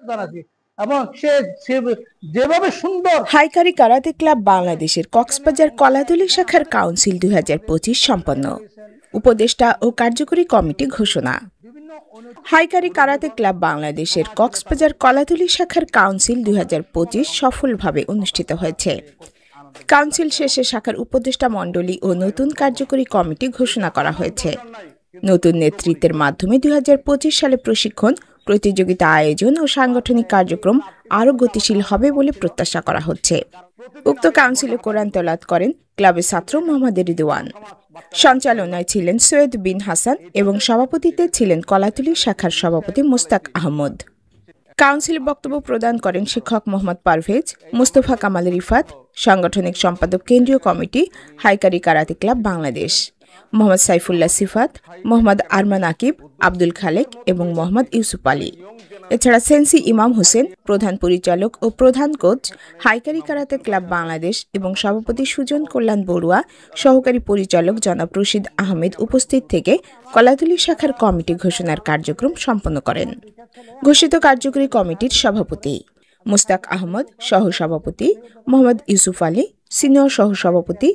জানাচ্ছি এবং সে যেভাবে সুন্দর। হাইকারি কারাতে ক্লাব বাংলাদেশের কক্সবাজার কলাতলী শাখার কাউন্সিল 2025 সম্পন্ন। উপদেষ্টা ও কার্যকরী কমিটি ঘোষণা। হাইকারি কারাতে ক্লাব বাংলাদেশের কক্সবাজার কলাতলী শাখার কাউন্সিল 2025 সফলভাবে অনুষ্ঠিত হয়েছে। কাউন্সিল শেষে শাখার উপদেষ্টা মণ্ডলী ও নতুন কার্যকরী কমিটি ঘোষণা করা হয়েছে। নতুন নেতৃত্বের মাধ্যমে 2025 সালে প্রশিক্ষণ, প্রতিযোগিতা আয়োজন ও সাংগঠনিক কার্যক্রম আরও গতিশীল হবে বলে প্রত্যাশা করা হচ্ছে। উক্ত কাউন্সিলে কোরআন তেলাওয়াত করেন ক্লাবের ছাত্র মোহাম্মদ রিদওয়ান। সঞ্চালনায় ছিলেন সৈয়দ বিন হাসান এবং সভাপতিত্বে ছিলেন কলাতলী শাখার সভাপতি মুস্তাক আহমদ। কাউন্সিলে বক্তব্য প্রদান করেন শিক্ষক মোহাম্মদ পারভেজ, মুস্তফা কামাল রিফাত, সাংগঠনিক সম্পাদক কেন্দ্রীয় কমিটি হাইকারি কারাতে ক্লাব বাংলাদেশ, মোহাম্মদ সাইফুল্লাহ সিফাত, মোহাম্মদ আরমান আকিব, আব্দুল খালেক এবং মোহাম্মদ ইউসুফ আলী। এছাড়া সেন্সি ইমাম হোসেন, প্রধান পরিচালক ও প্রধান কোচ হাইকারি কারাতে ক্লাব বাংলাদেশ এবং সভাপতি সুজন কল্যাণ বড়ুয়া, সহকারী পরিচালক জনাব রশিদ আহমেদ উপস্থিত থেকে কলাতলী শাখার কমিটি ঘোষণার কার্যক্রম সম্পন্ন করেন। ঘোষিত কার্যকরী কমিটির সভাপতি মুস্তাক আহমদ, সহসভাপতি মোহাম্মদ ইউসুফ আলী, সিনিয়র সহসভাপতি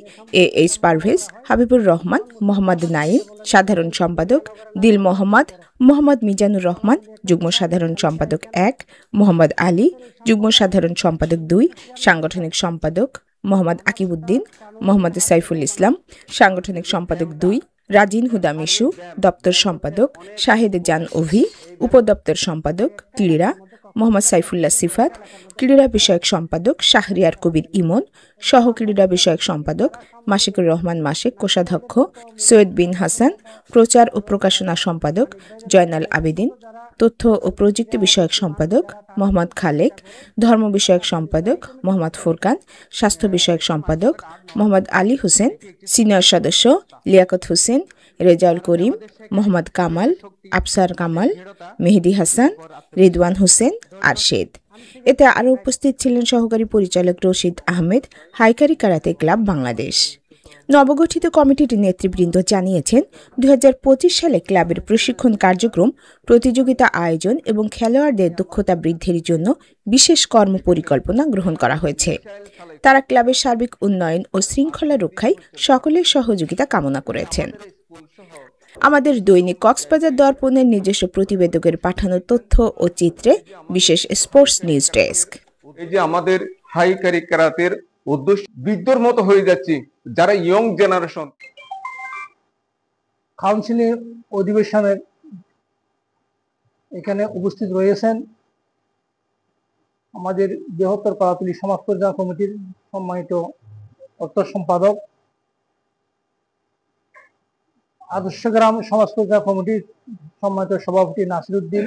এইচ পারভেজ, হাবিবুর রহমান, মোহাম্মদ নাইম, সাধারণ সম্পাদক দিল মোহাম্মদ, মোহাম্মদ মিজানুর রহমান, যুগ্ম সাধারণ সম্পাদক 1, মোহাম্মদ আলী, যুগ্ম সাধারণ সম্পাদক 2, সাংগঠনিক সম্পাদক মোহাম্মদ আকিবউদ্দিন, মোহাম্মদ সাইফুল ইসলাম, সাংগঠনিক সম্পাদক 2, রাজিন হুদা মিশু, দপ্তর সম্পাদক শাহেদ জান অভি, উপদপ্তর সম্পাদক ক্রীড়া মোহাম্মদ সাইফুল্লাহ সিফাত, ক্রীড়া বিষয়ক সম্পাদক শাহরিয়ার কবির ইমন, সহ ক্রীড়া বিষয়ক সম্পাদক মাশিকুর রহমান মাশিক, কোষাধ্যক্ষ সৈয়দ বিন হাসান, প্রচার ও প্রকাশনা সম্পাদক জয়নাল আবেদিন, তথ্য ও প্রযুক্তি বিষয়ক সম্পাদক মোহাম্মদ খালেক, ধর্ম বিষয়ক সম্পাদক মোহাম্মদ ফুরকান, স্বাস্থ্য বিষয়ক সম্পাদক মোহাম্মদ আলী হোসেন, সিনিয়র সদস্য লিয়াকত হোসেন, রেজাউল করিম, মোহাম্মদ কামাল, আফসার কামাল, মেহেদি হাসান, রিদওয়ান হোসেন, আরশেদ। এতে আরও উপস্থিত ছিলেন সহকারী পরিচালক রশিদ আহমেদ, হাইকারি কারাতে ক্লাব বাংলাদেশ। নবগঠিত কমিটির নেতৃবৃন্দ জানিয়েছেন 2025 সালে ক্লাবের প্রশিক্ষণ কার্যক্রম, প্রতিযোগিতা আয়োজন এবং খেলোয়াড়দের দক্ষতা বৃদ্ধির জন্য বিশেষ কর্মপরিকল্পনা গ্রহণ করা হয়েছে। তারা ক্লাবের সার্বিক উন্নয়ন ও শৃঙ্খলা রক্ষায় সকলের সহযোগিতা কামনা করেছেন। আমাদের দৈনিক কক্সবাজার দর্পণের নিজস্ব প্রতিবেদকের পাঠানো তথ্য ও চিত্রে বিশেষ স্পোর্টস নিউজ ডেস্ক। এই যে আমাদের হাইকারি কারাতের উদ্দেশ্য বিদ্যুর মতো হয়ে যাচ্ছে যারা ইয়ং জেনারেশন। কাউন্সিলের অধিবেশনের এখানে উপস্থিত রয়েছেন আমাদের বৃহত্তর কলাতলী সমাজ পরিচালনা কমিটির সম্মানিত অর্থ সম্পাদক, আদর্শ গ্রাম সমাজ পরিচালনা কমিটির সম্মানিত সভাপতি নাসির উদ্দিন,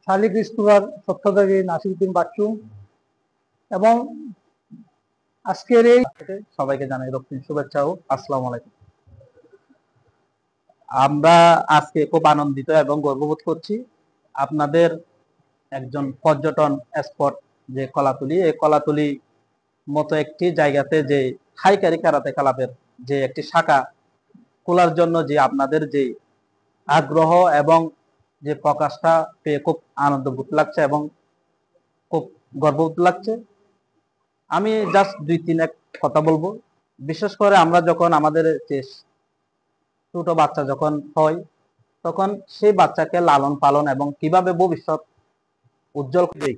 শালিক স্কুলার তত্ত্বাবধায়ক নাসির উদ্দিন বাচ্চু এবং আজকের এই সবাইকে জানাই রক্তিম শুভেচ্ছা ও আসসালামু আলাইকুম। আমরা আজকে খুব আনন্দিত এবং গর্ববোধ করছি আপনাদের একজন পর্যটন স্পট যে কলাতলী, এই কলাতলী মতো একটি জায়গাতে যে হাইকারি কারাতে ক্লাবের যে একটি শাখা খোলার জন্য যে আপনাদের যে আগ্রহ এবং যে প্রকাশটা পেয়ে খুব আনন্দবোধ লাগছে এবং খুব গর্ববোধ লাগছে। আমি জাস্ট 2-3 কথা বলবো। বিশেষ করে আমরা যখন আমাদের যে ছোট বাচ্চা যখন হয় তখন সেই বাচ্চাকে লালন পালন এবং কিভাবে ভবিষ্যৎ উজ্জ্বল করে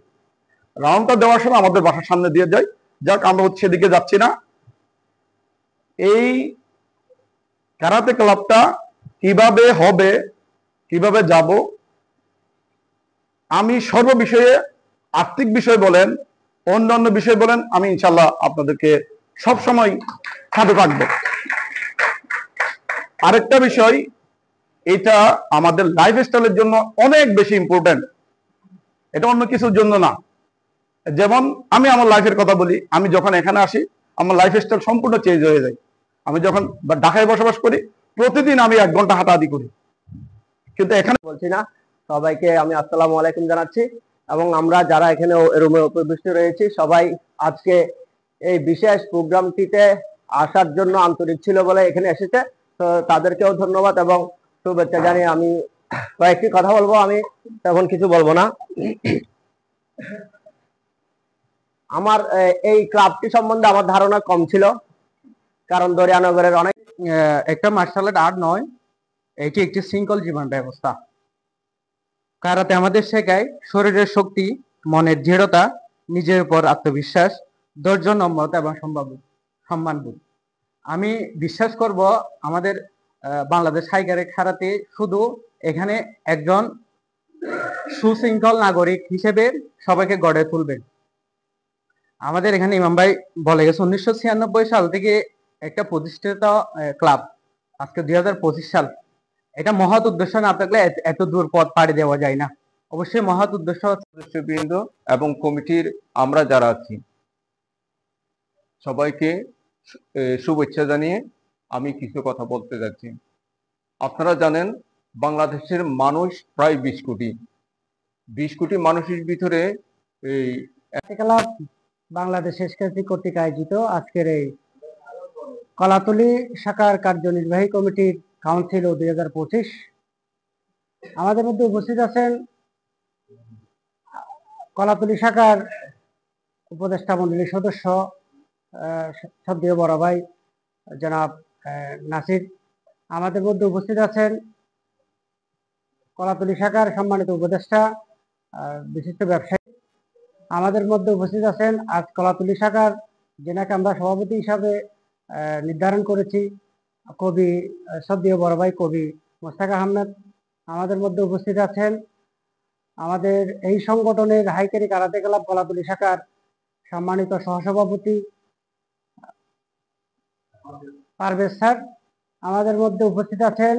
রাউন্ডটা দেওয়ার সময় আমাদের বাসার সামনে দিয়ে যায়, যাক আমরা সেদিকে যাচ্ছি না। এই কারাতে ক্লাবটা কিভাবে হবে, কিভাবে যাব, আমি সর্ববিষয়ে আর্থিক বিষয় বলেন, অন্যান্য বিষয় বলেন, আমি ইনশাল্লাহ আপনাদেরকে সবসময় খাটো রাখবো। আরেকটা বিষয়, এটা আমাদের লাইফ স্টাইলের জন্য অনেক বেশি ইম্পর্টেন্ট, এটা অন্য কিছুর জন্য না। যেমন আমি আমার লাইফের কথা বলি, আমি যখন এখানে আসি আমার লাইফ স্টাইল সম্পূর্ণ চেঞ্জ হয়ে যায়। আমি যখন ঢাকায় বসবাস করি প্রতিদিন আমি 1 ঘন্টা হাঁটাহাঁটি করি, কিন্তু এখানে বলছি না। সবাইকে আমি আসসালামু আলাইকুম জানাচ্ছি এবং আমরা যারা এখানে রুমে উপস্থিত রয়েছি সবাই আজকে এই বিশেষ প্রোগ্রামটিতে আসার জন্য আন্তরিক ছিল বলে এখানে এসেছে, তো তাদেরকেও ধন্যবাদ এবং শুভেচ্ছা জানিয়ে আমি কয়েকটি কথা বলবো, আমি তেমন কিছু বলবো না। আমার এই ক্লাবটি সম্বন্ধে আমার ধারণা কম ছিল, কারণ দরিয়ানগরের অনেক একটা মার্শাল আর্ট নয়, এটি একটি শৃঙ্খল জীবন ব্যবস্থা। কারাতে আমাদের শেখায় শরীরের শক্তি, মনের দৃঢ়তা, নিজের উপর আত্মবিশ্বাস, ধৈর্য, নম্রতা এবং সম্মানবোধ। আমি বিশ্বাস করব আমাদের বাংলাদেশ হাইকারে কারাতে শুধু এখানে একজন সুশৃঙ্খল নাগরিক হিসেবে সবাইকে গড়ে তুলবে। আমাদের এখানে ইমাম ভাই বলে গেছে 1996 সাল থেকে একটা প্রতিষ্ঠিত ক্লাব, আজকে 2025 সাল। এটা মহৎ উদ্দেশ্য না থাকলে এত দূর পথ পাড়ি দেওয়া যায় না। অবশ্যই মহৎ উদ্দেশ্য। সদস্যবৃন্দ এবং কমিটির আমরা যারা আছি সবাইকে শুভেচ্ছা জানিয়ে আমি কিছু কথা বলতে যাচ্ছি। আপনারা জানেন বাংলাদেশের মানুষ প্রায় 20 কোটি মানুষের ভিতরে এই ক্লাব বাংলাদেশ স্কেচি কর্তৃক আয়োজিত আজকের এই কলাতলী শাখার কার্যনির্বাহী কমিটির কাউন্সিল 2025, আমাদের মধ্যে উপস্থিত আছেন কলাতলী শাখার উপদেষ্টা মন্ডলীর সদস্য শ্রদ্ধেয় বড় ভাই জনাব নাসির। আমাদের মধ্যে উপস্থিত আছেন কলাতলী শাখার সম্মানিত উপদেষ্টা বিশিষ্ট ব্যবসায়ী। আমাদের মধ্যে উপস্থিত আছেন আজ কলাতলী শাখার, যেনাকে আমরা সভাপতি হিসাবে নির্ধারণ করেছি, কবি শ্রদ্ধেয় বড় ভাই কবি মোস্তাক আহমেদ। আমাদের মধ্যে উপস্থিত আছেন আমাদের এই সংগঠনের হাইকারি কারাতে ক্লাব কলাতলী শাখার সম্মানিত সহসভাপতি পারভেজ স্যার। আমাদের মধ্যে উপস্থিত আছেন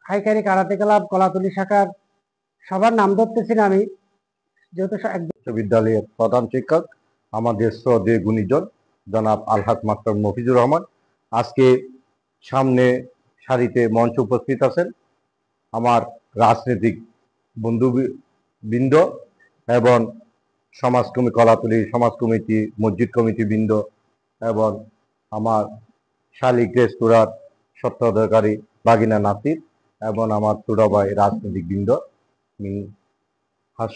হাইকারি কারাতে ক্লাব কলাতলী শাখার, সবার নাম ধরতেছি না আমি যেহেতু বিশ্ববিদ্যালয়ের প্রধান শিক্ষক, আমাদের শ্রদ্ধেয় গুণীজন জনাব আলহাজ মাস্টার মফিজুর রহমান। আজকে সামনে সারিতে মঞ্চে উপস্থিত আছেন আমার রাজনৈতিক বন্ধুবৃন্দ এবং কলাতলী সমাজ কমিটি, মসজিদ কমিটি বৃন্দ এবং আমার শালিক রেস্তোরাঁর স্বত্বাধিকারী বাগিনা নাসির এবং আমার ছোট ভাই রাজনৈতিক বৃন্দ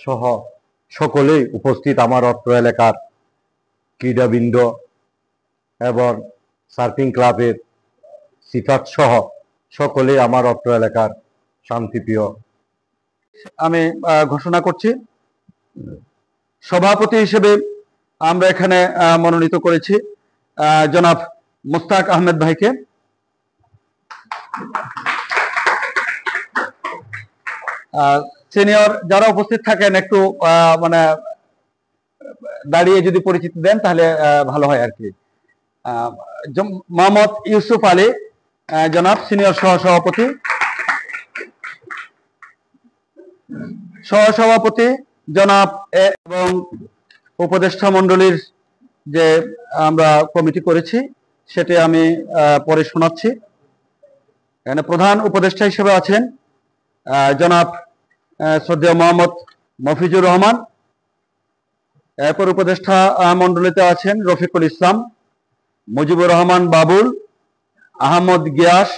সহ সকলেই উপস্থিত, আমার অত্র এলাকার ক্রীড়াবৃন্দ এবং সার্ফিং ক্লাবের সিফাত সহ সকলেই আমার অত্র এলাকার শান্তিপ্রিয়। আমি ঘোষণা করছি সভাপতি হিসেবে আমরা এখানে মনোনীত করেছি জনাব মোস্তাক আহমেদ ভাইকে। সিনিয়র যারা উপস্থিত থাকেন একটু মানে দাঁড়িয়ে যদি পরিচিতি দেন তাহলে ভালো হয় আর কি। মোহাম্মদ ইউসুফ আলী জনাব সিনিয়র সহসভাপতি, সহসভাপতি জনাব এবং উপদেষ্টা মণ্ডলীর যে আমরা কমিটি করেছি সেটি আমি পরে শোনাচ্ছি। এখানে প্রধান উপদেষ্টা হিসেবে আছেন জনাব শ্রদ্ধেয় মোহাম্মদ মফিজুর রহমান। এরপর উপদেষ্টা মণ্ডলীতে আছেন রফিকুল ইসলাম, মুজিবুর রহমান বাবুল, আহমদ গিয়াস,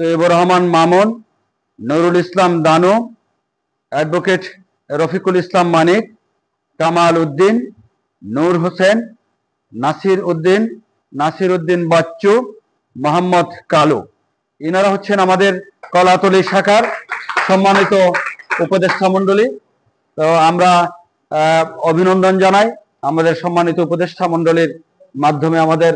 তৈয়বুর রহমান মামুন, নুরুল ইসলাম দানু, অ্যাডভোকেট রফিকুল ইসলাম মানিক, কামাল উদ্দিন, নূর হোসেন, নাসির উদ্দিন বাচ্চু, মোহাম্মদ কালু। ইনারা হচ্ছেন আমাদের কলাতলী শাখার সম্মানিত উপদেষ্টা মণ্ডলী। তো আমরা অভিনন্দন জানাই আমাদের সম্মানিত উপদেষ্টা মণ্ডলীর মাধ্যমে আমাদের